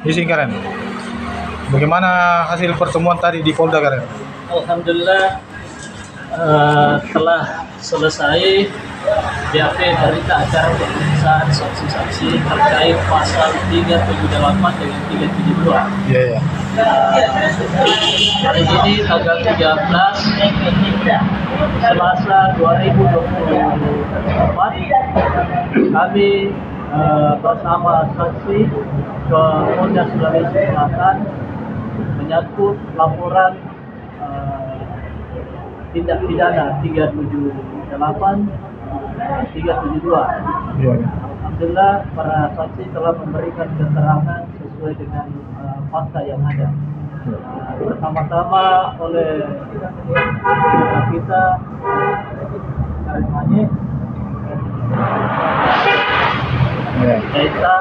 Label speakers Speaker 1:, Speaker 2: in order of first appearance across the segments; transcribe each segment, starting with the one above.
Speaker 1: Isi Karen. Bagaimana hasil pertemuan tadi di Polda Karen?
Speaker 2: Alhamdulillah telah selesai BAP berita acara pemeriksaan saksi-saksi terkait pasal 378 dengan 372.
Speaker 1: Iya, iya.
Speaker 2: Hari ini tanggal 13 Selasa 2024 kami bersama saksi ke Polda Sulawesi Selatan menyangkut laporan tindak pidana 378 372.
Speaker 1: Iya.
Speaker 2: Alhamdulillah para saksi telah memberikan keterangan sesuai dengan fakta yang ada. Pertama-tama oleh kita Karim Manye, Desa,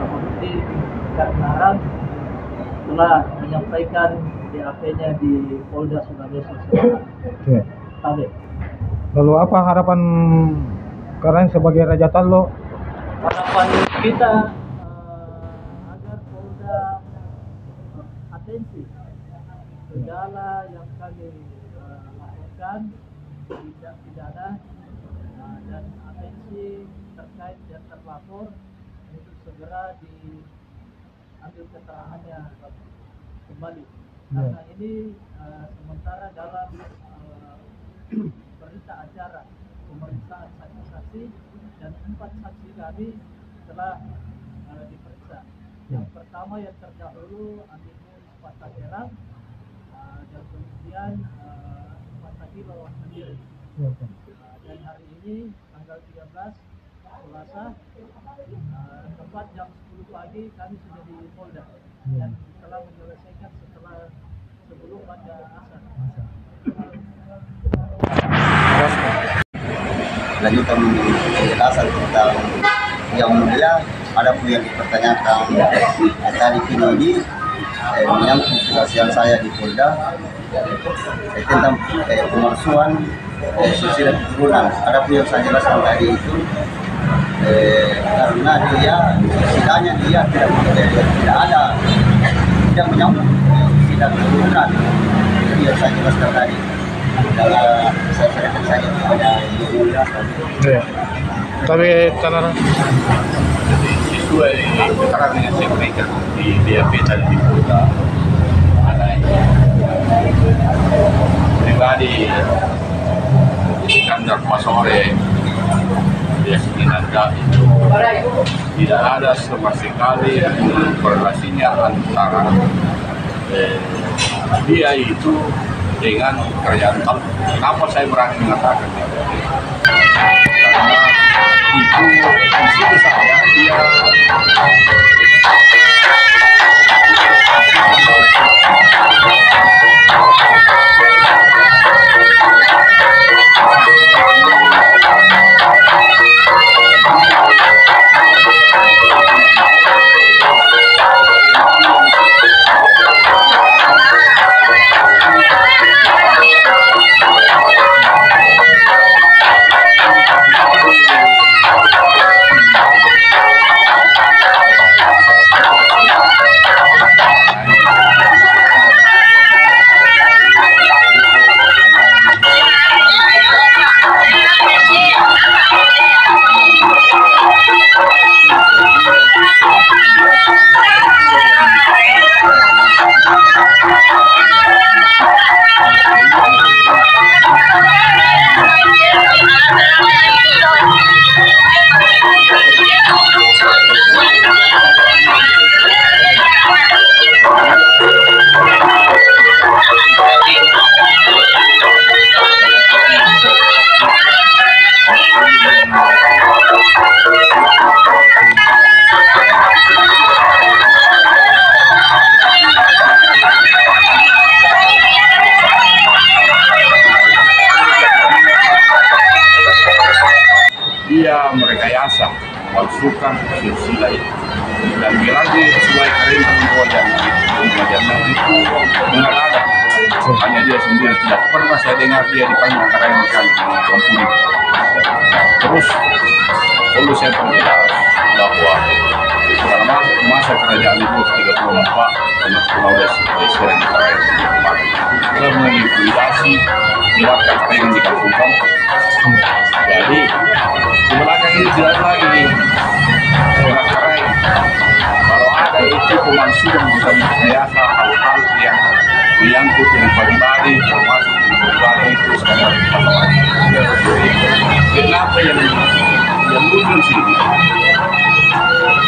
Speaker 2: Bukti Karnarang telah menyampaikan BAP-nya di Polda Sulawesi Selatan.
Speaker 1: Iya.
Speaker 2: Tabek.
Speaker 1: Lalu apa harapan kalian sebagai Raja Tallo?
Speaker 2: Harapan kita agar Polda atensi segala yang kami lakukan tindak pidana dan atensi terkait yang terlapor untuk segera diambil keterangannya kembali. Karena ini sementara dalam berita acara pemeriksaan saksi-saksi dan 4 saksi kami telah diperiksa. Yang pertama yang terdahulu Amikus Pataherang dan kemudian Patagi Bawah Sendiri. Dan hari ini tanggal 13 Selasa tepat jam 10 pagi kami sudah di Polda dan telah menyelesaikan setelah sebelum pada asar.
Speaker 3: Lanjutan penjelasan tentang yang mulia, ada pun yang dipertanyakan tadi ini menyangkut kesaksian saya di Polda tentang pemalsuan susi dan keturunan. Ada pun yang saya jelaskan tadi itu karena dia sidangnya dia tidak menyangkut susi dan keturunan. Itu yang saya jelaskan tadi. Dalam saya serahkan saja kepada Yang Mulia.
Speaker 1: Iya. Tapi karena
Speaker 4: sesuai keterangan yang saya berikan di BAP tadi di Polda, pribadi Iskandar Pasore Yasminanda itu tidak ada sama sekali korelasinya antara dia itu dengan kerjaan Tallo. Kenapa saya berani mengatakan itu? Karena itu di situ saja dia merekayasa memalsukan silsilah itu dan lagi sesuai perintah Pengadilan itu mengada hanya dia sendiri, tidak pernah saya dengar dia dipanggil karena kali terus perlu saya perjelas bahwa masa kerajaan itu 34 dengan Pulau Desa telah melikuidasi warga yang di kampung-kampung. Jadi di belakang ini tidak ada lagi nih orang Karai. Kalau ada itu pemansuhan bisa biasa hal-hal yang menyangkut dengan pribadi, termasuk pribadi itu sekarang kenapa yang muncul sih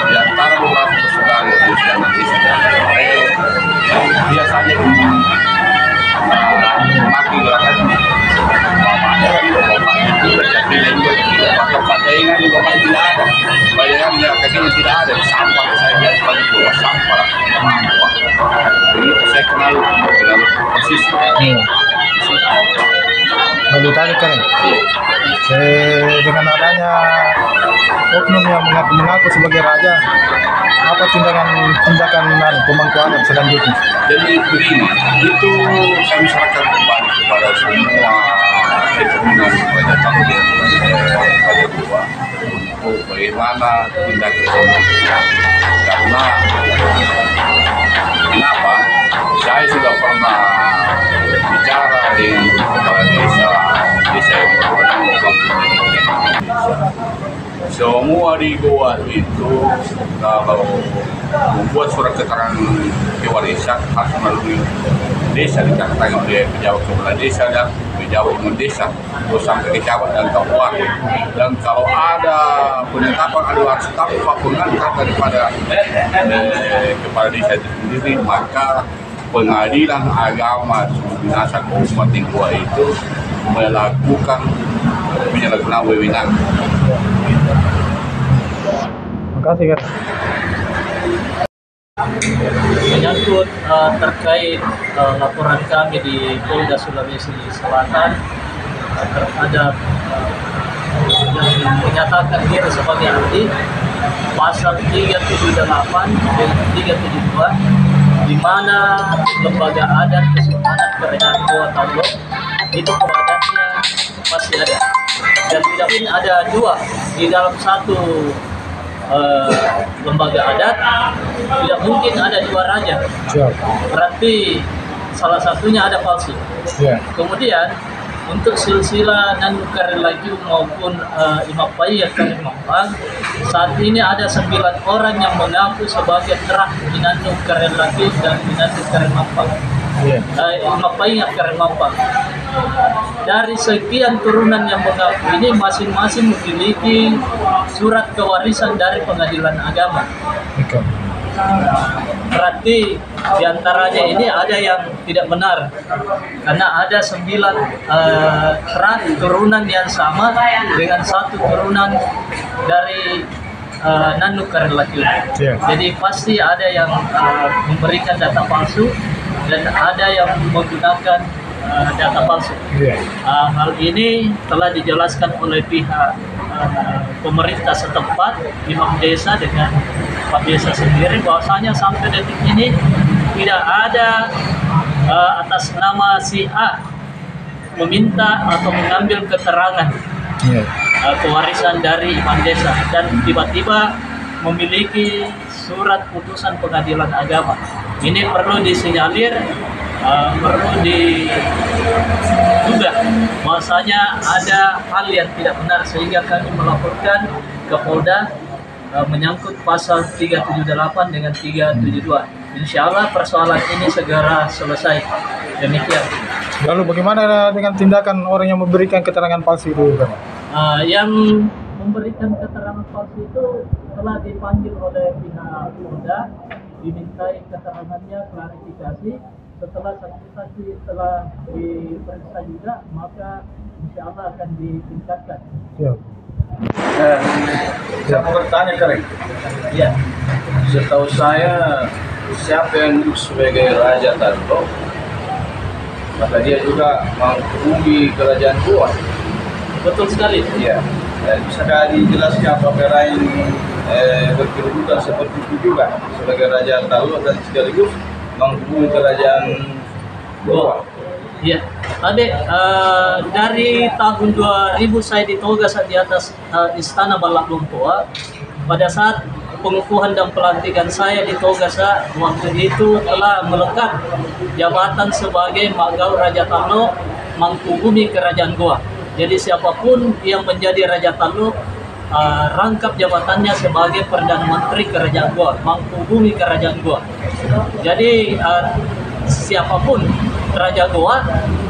Speaker 4: di antara beberapa saudara itu yang biasanya maki gerakan bapaknya itu berjadinya juga bapaknya ini bapaknya tidak ada bayangan yang kakinya tidak ada sampah saya lihat bagi bawa sampah begitu saya kenal dengan persis
Speaker 1: Lalu tadi kan dengan adanya oknum yang mengaku sebagai raja, apa tindakan pemangku adat selanjutnya?
Speaker 4: Jadi begini, itu kami serahkan kembali kepada semua ekonomi Raja Talu dan Raja Tua untuk bagaimana tindakan selanjutnya. Karena kenapa? Saya sudah pernah bicara dengan kepala desa yang berwenang di kampung ini. Semua di Goa itu kalau membuat surat keterangan kewarisan harus melalui desa, dicatatkan oleh pejabat kepala desa dan pejabat umum desa, terus sampai ke camat dan kabupaten. Dan kalau ada penetapan ada harus tanpa pengantar daripada kepala desa itu sendiri, maka pengadilan agama Sumbinasa Kabupaten Goa itu melakukan penyalahgunaan wewenang.
Speaker 1: Terima kasih, Kak.
Speaker 2: Menyangkut terkait laporan kami di Polda Sulawesi Selatan terhadap yang menyatakan diri sebagai ahli pasal 378 dan 372 di mana lembaga adat Kesultanan Kerajaan Goa Talu itu adatnya masih ada dan tidak mungkin ada dua di dalam satu lembaga adat, tidak mungkin ada dua raja. Berarti salah satunya ada palsu. Kemudian untuk silsilah Nanu Karelaju maupun Imam Paya Karimampang, saat ini ada 9 orang yang mengaku sebagai terah Nanu Karelaju dan Nanu Karimampang. Imam Paya Karimampang. Dari sekian turunan yang mengaku ini masing-masing memiliki surat kewarisan dari pengadilan agama. Berarti diantaranya ini ada yang tidak benar karena ada 9 terah turunan yang sama dengan satu turunan dari Nanu Karelaju. Jadi pasti ada yang memberikan data palsu dan ada yang menggunakan data palsu. Hal ini telah dijelaskan oleh pihak pemerintah setempat, imam desa dengan Pak Desa sendiri bahwasanya sampai detik ini tidak ada atas nama si A meminta atau mengambil keterangan kewarisan dari imam desa dan tiba-tiba memiliki surat putusan pengadilan agama. Ini perlu disinyalir, perlu diduga bahwasanya ada hal yang tidak benar sehingga kami melaporkan ke Polda menyangkut pasal 378 dengan 372. Insya Allah persoalan ini segera selesai. Demikian.
Speaker 1: Lalu bagaimana dengan tindakan orang yang memberikan keterangan palsu itu?
Speaker 2: Yang memberikan keterangan palsu itu telah dipanggil oleh pihak Polda, dimintai keterangannya, klarifikasi. Setelah saksi-saksi telah diperiksa juga, maka insya Allah akan ditingkatkan.
Speaker 5: Saya mau bertanya, Karek.
Speaker 2: Ya.
Speaker 5: Setahu saya, siapa yang duduk sebagai Raja Talu, maka dia juga menghubungi kerajaan Goa.
Speaker 2: Betul sekali.
Speaker 5: Iya. Bisakah dijelaskan apakah lain berkedudukan seperti itu juga sebagai Raja Talu dan sekaligus menghubungi kerajaan Goa?
Speaker 2: Iya, Adek, dari tahun 2000 saya ditogas di atas Istana Balak Lumpua. Pada saat pengukuhan dan pelantikan saya di Togasa waktu itu telah melekat jabatan sebagai Magau Raja Taluk Mangkubumi Kerajaan Goa. Jadi siapapun yang menjadi Raja Taluk rangkap jabatannya sebagai Perdana Menteri Kerajaan Goa, Mangkubumi Kerajaan Goa. Jadi siapapun Raja Goa,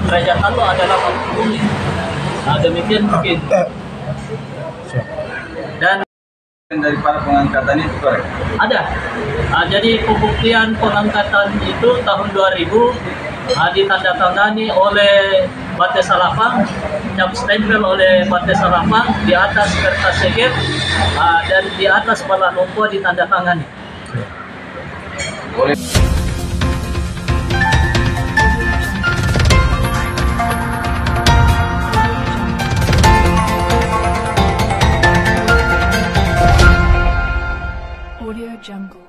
Speaker 2: Raja Taluk adalah Mangkubumi. Demikian mungkin. Dan
Speaker 5: dari para pengangkatan itu korek.
Speaker 2: ada. Jadi pembuktian pengangkatan itu tahun 2000 ditandatangani oleh Bate Salapang, cap stempel oleh Bate Salapang di atas kertas segel dan di atas Balah Lompoa ditandatangani.
Speaker 5: Oleh
Speaker 6: Audio Jungle.